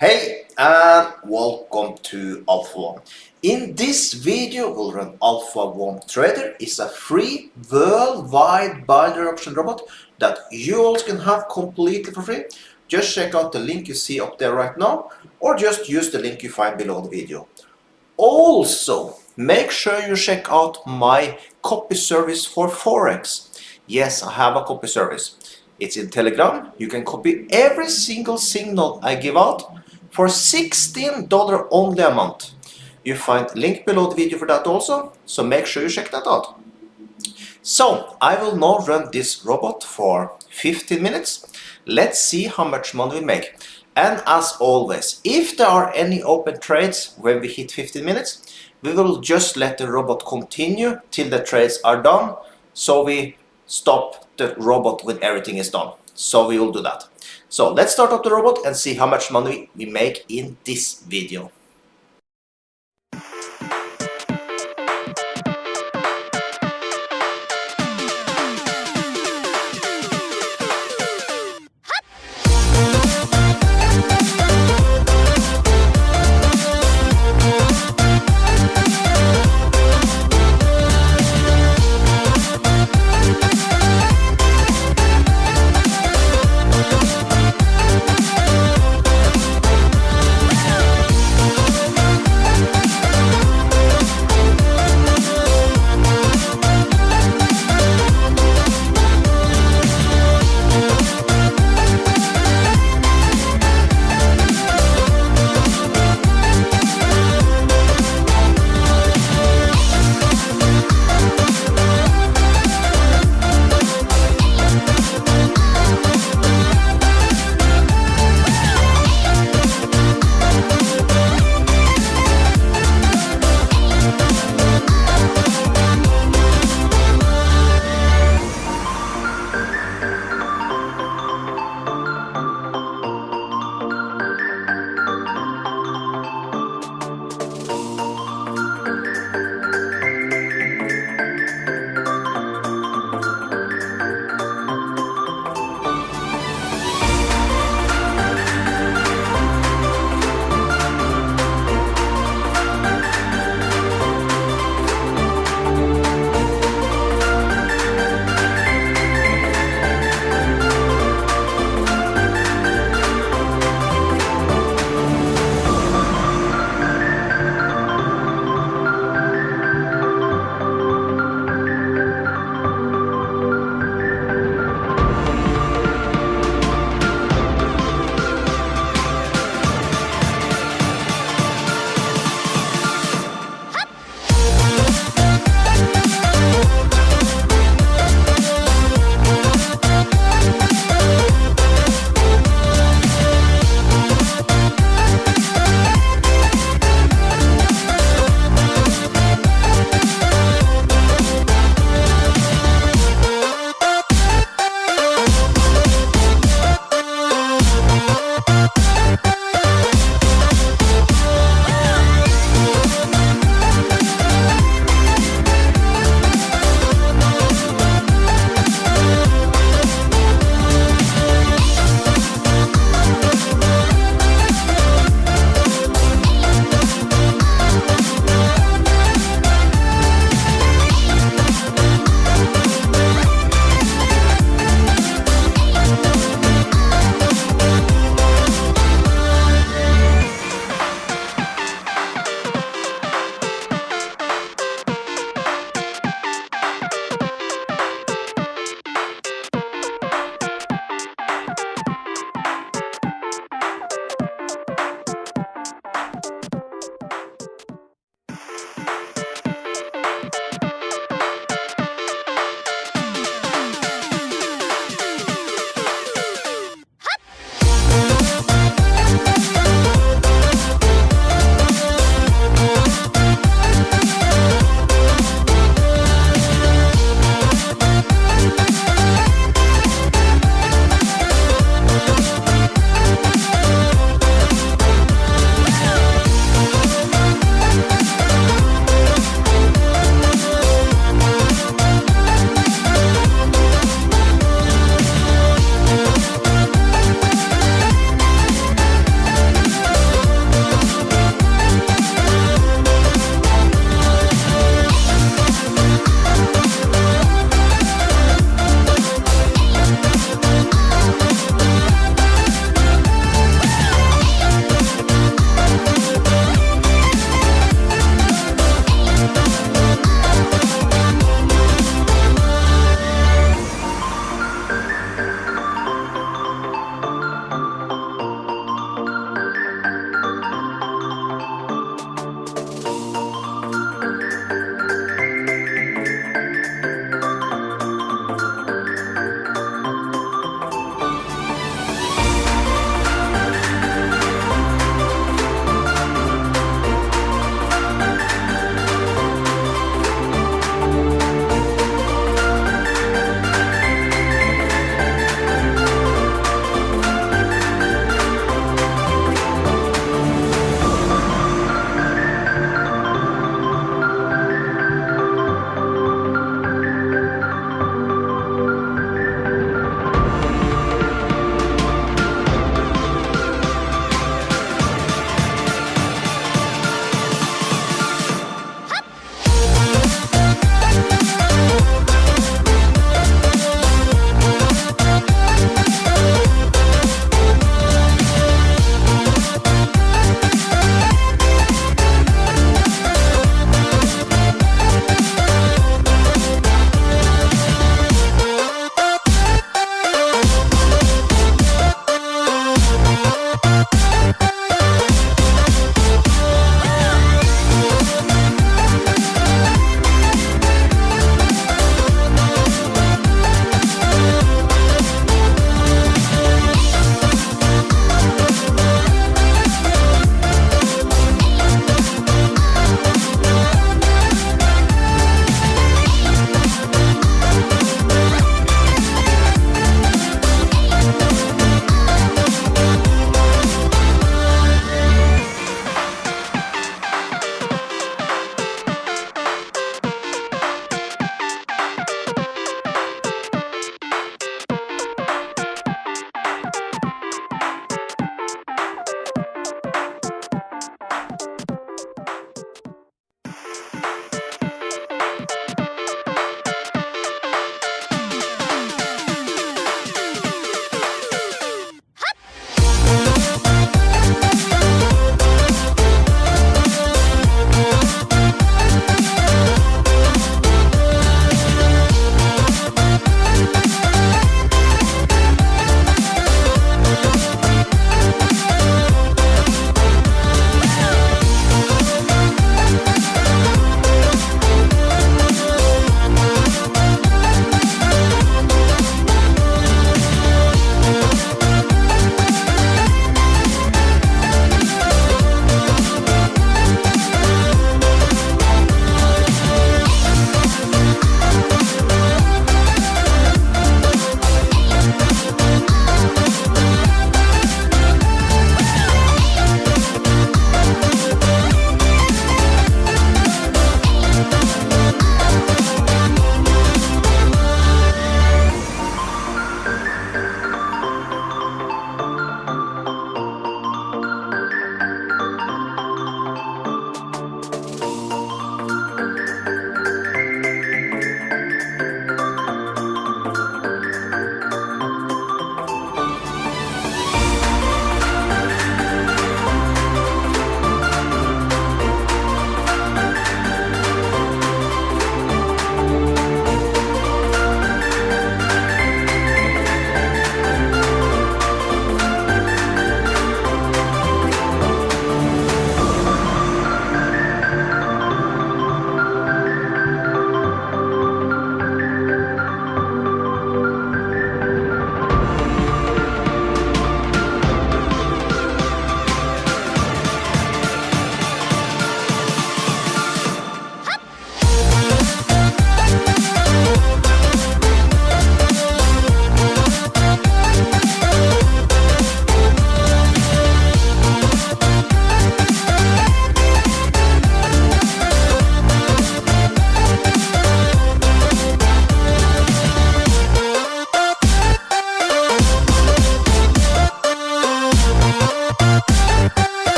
Hey and welcome to Alpha One. In this video we'll run Alpha One Trader. It's a free worldwide bi-directional robot that you also can have completely for free. Just check out the link you see up there right now, or just use the link you find below the video. Also, make sure you check out my copy service for Forex. Yes, I have a copy service. It's in Telegram. You can copy every single signal I give out for $16 only a month. You find link below the video for that also, so make sure you check that out. So, I will now run this robot for 15 minutes. Let's see how much money we make. And as always, if there are any open trades when we hit 15 minutes, we will just let the robot continue till the trades are done, so we stop the robot when everything is done. So we will do that. So let's start up the robot and see how much money we make in this video.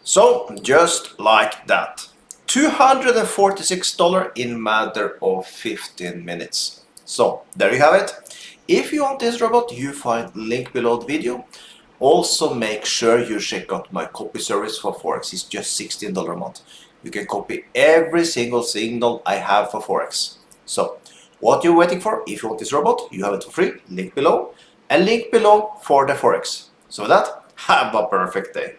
So just like that. $246 in matter of 15 minutes. So there you have it. If you want this robot, you find link below the video. Also make sure you check out my copy service for Forex. It's just $16 a month. You can copy every single signal I have for Forex. So what you're waiting for? If you want this robot, you have it for free. Link below. And link below for the Forex. So with that, have a perfect day.